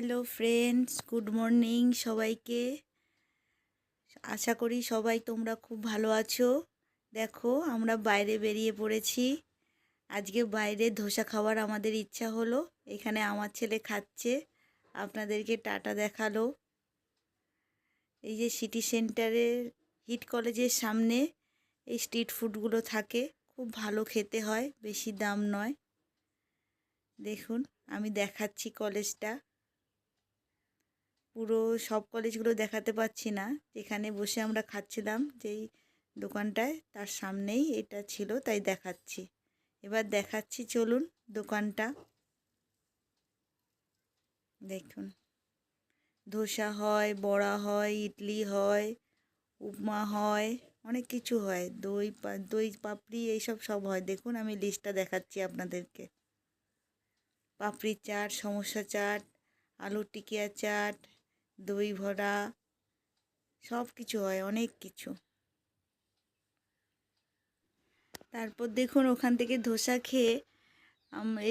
Hello friends, good morning সবাইকে। আশা করি সবাই তোমরা খুব ভালো আছো। দেখো, আমরা বাইরে বেরিয়ে পড়েছি। আজকে বাইরে ধোসা খাওয়ার আমাদের ইচ্ছা হলো। এখানে আমার ছেলে খাচ্ছে, আপনাদেরকে টাটা দেখালো। এই যে সিটি সেন্টারের হিট কলেজের সামনে এই স্ট্রিট ফুডগুলো থাকে, খুব ভালো খেতে হয়, বেশি দাম নয়। দেখুন, আমি দেখাচ্ছি কলেজটা। পুরো সব কলেজগুলো দেখাতে পাচ্ছি না। যেখানে বসে আমরা খাচ্ছিলাম যেই দোকানটায়, তার সামনেই এটা ছিল, তাই দেখাচ্ছি। এবার দেখাচ্ছি, চলুন দোকানটা দেখুন। ধোসা হয়, বড়া হয়, ইডলি হয়, উপমা হয়, অনেক কিছু হয়, দই পাপড়ি এইসব সব হয়। দেখুন, আমি লিস্টটা দেখাচ্ছি আপনাদেরকে। পাপড়ি চাট, সমোসা চাট, আলু টিকিয়া চাট, দই ভরা, সব কিছু হয়, অনেক কিছু। তারপর দেখুন, ওখান থেকে ধোসা খেয়ে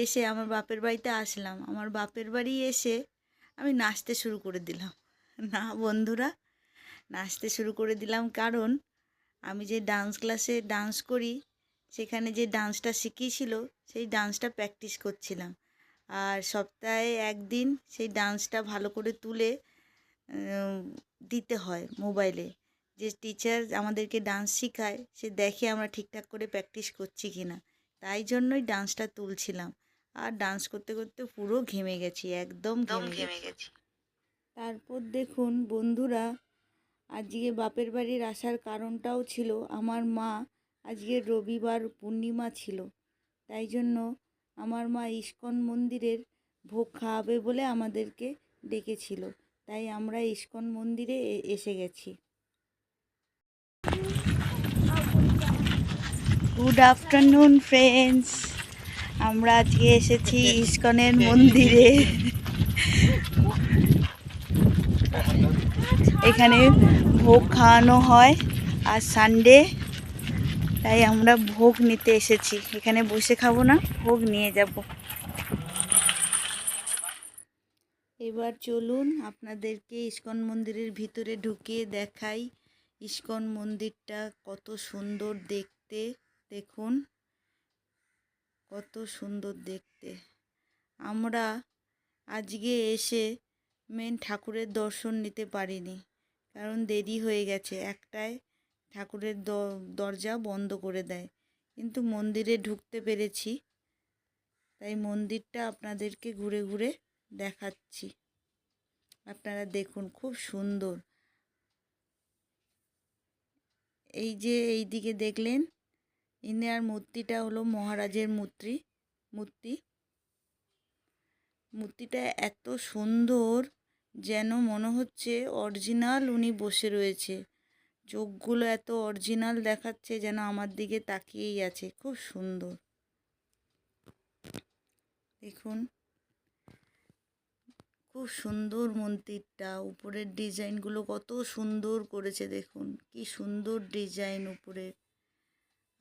এসে আমার বাপের বাড়িতে আসলাম। আমার বাপের বাড়ি এসে আমি নাচতে শুরু করে দিলাম। না বন্ধুরা, নাচতে শুরু করে দিলাম কারণ আমি যে ডান্স ক্লাসে ডান্স করি, সেখানে যে ডান্সটা শিখিয়েছিল সেই ডান্সটা প্র্যাকটিস করছিলাম। আর সপ্তাহে একদিন সেই ডান্সটা ভালো করে তুলে দিতে হয় মোবাইলে। যে টিচার আমাদেরকে ডান্স শেখায়, সে দেখে আমরা ঠিকঠাক করে প্র্যাকটিস করছি কি না। তাই জন্যই ডান্সটা তুলছিলাম। আর ডান্স করতে করতে পুরো ঘেমে গেছি, একদম ঘেমে গেছি। তারপর দেখুন বন্ধুরা, আজকে বাপের বাড়ির আসার কারণটাও ছিল, আমার মা আজকে রবিবার পূর্ণিমা ছিল, তাই জন্য আমার মা ইস্কন মন্দিরের ভোগ খাওয়াবে বলে আমাদেরকে ডেকেছিল। তাই আমরা ইস্কন মন্দিরে এসে গেছি। গুড আফটারনুন ফ্রেন্ডস, আমরা আজকে এসেছি ইস্কনের মন্দিরে। এখানে ভোগ খাওয়ানো হয় আর সানডে, তাই আমরা ভোগ নিতে এসেছি। এখানে বসে খাবো না, ভোগ নিয়ে যাব। এবার চলুন আপনাদেরকে ইস্কন মন্দিরের ভিতরে ঢুকিয়ে দেখাই। ইস্কন মন্দিরটা কত সুন্দর দেখতে, দেখুন কত সুন্দর দেখতে। আমরা আজকে এসে মেন ঠাকুরের দর্শন নিতে পারিনি, কারণ দেরি হয়ে গেছে। একটায় ঠাকুরের দরজা বন্ধ করে দেয়, কিন্তু মন্দিরে ঢুকতে পেরেছি। তাই মন্দিরটা আপনাদেরকে ঘুরে ঘুরে দেখাচ্ছি। আপনারা দেখুন, খুব সুন্দর। এই যে এই দিকে দেখলেন, ইনার মূর্তিটা হলো মহারাজের মূর্তিটা এত সুন্দর, যেন মনে হচ্ছে অরিজিনাল উনি বসে রয়েছে। চোখগুলো এত অরিজিনাল দেখাচ্ছে, যেন আমার দিকে তাকিয়েই আছে। খুব সুন্দর, দেখুন খুব সুন্দর মন্দিরটা। উপরের ডিজাইনগুলো কত সুন্দর করেছে, দেখুন কি সুন্দর ডিজাইন উপরে।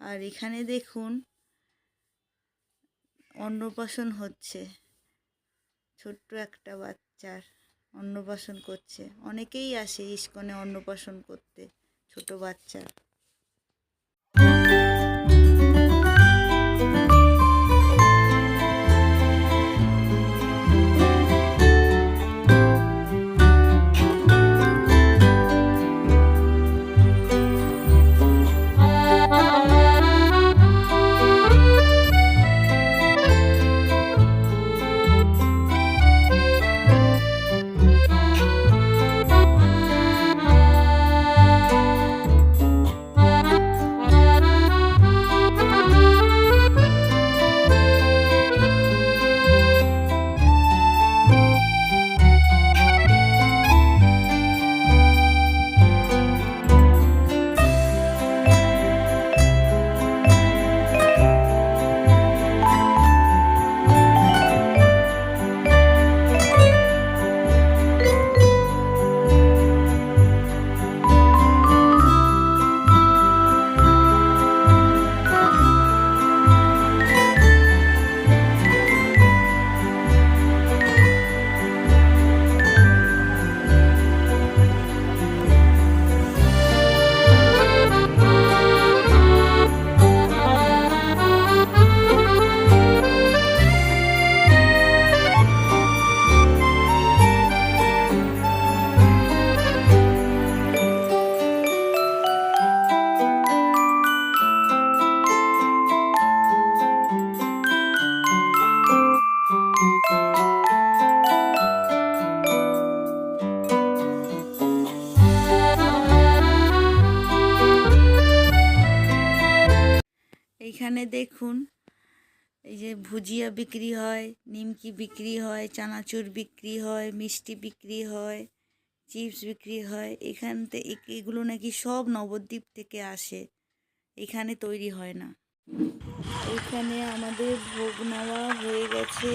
আর এখানে দেখুন অন্নপ্রাশন হচ্ছে, ছোট্ট একটা বাচ্চার অন্নপ্রাশন করছে। অনেকেই আসে ইস্কনে অন্নপ্রাশন করতে, ছোট বাচ্চার। এইখানে দেখুন এই যে ভুজিয়া বিক্রি হয়, নিমকি বিক্রি হয়, চানাচুর বিক্রি হয়, মিষ্টি বিক্রি হয়, চিপস বিক্রি হয়। এখান থেকে এগুলো নাকি সব নবদ্বীপ থেকে আসে, এখানে তৈরি হয় না। এইখানে আমাদের ভোগ নেওয়া হয়ে গেছে,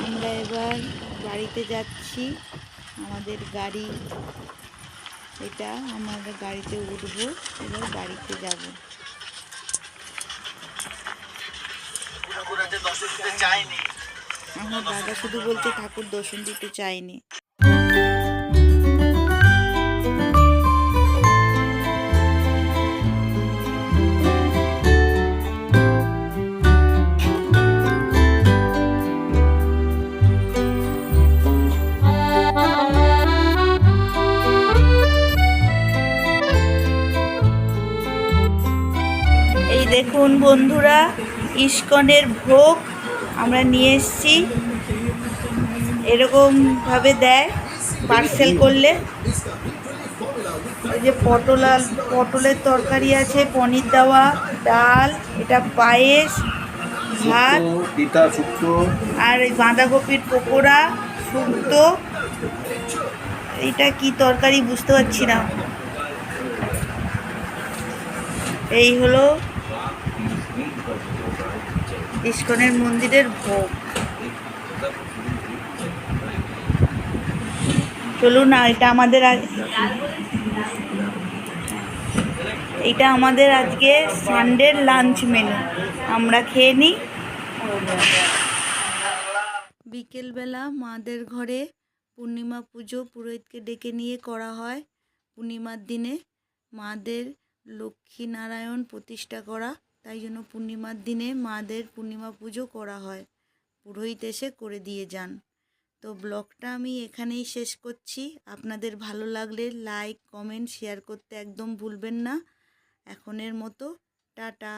আমরা এবার বাড়িতে যাচ্ছি। আমাদের গাড়ি এটা, আমরা গাড়িতে উঠবো, এবার বাড়িতে যাব। আমার দাদা শুধু বলছে ঠাকুর দর্শন দিতে চায়নি। এই দেখুন বন্ধুরা, ইস্কনের ভোগ আমরা নিয়ে এসেছি। এরকমভাবে দেয় পার্সেল করলে। এই যে পটলের তরকারি আছে, পনির দেওয়া, ডাল, এটা পায়েস, ভাত, আর এই বাঁধাকপির পকোড়া, শুক্তো। এইটা কি তরকারি বুঝতে পারছি না। এই হলো ইস্কনের মন্দিরের ভোগ। চলুন না, এটা আমাদের আজকে সানডের লাঞ্চ মেনু, আমরা খেয়ে নিই। বিকেলবেলা মাদের ঘরে পূর্ণিমা পুজো পুরোহিতকে ডেকে নিয়ে করা হয়। পূর্ণিমার দিনে মাদের লক্ষ্মীনারায়ণ প্রতিষ্ঠা করা, তাই জন্য পূর্ণিমার দিনে মাদের পূর্ণিমা পুজো করা হয়, পুরোহিত এসে করে দিয়ে যান। তো ব্লগটা আমি এখানেই শেষ করছি। আপনাদের ভালো লাগলে লাইক, কমেন্ট, শেয়ার করতে একদম ভুলবেন না। এখনের মতো টাটা।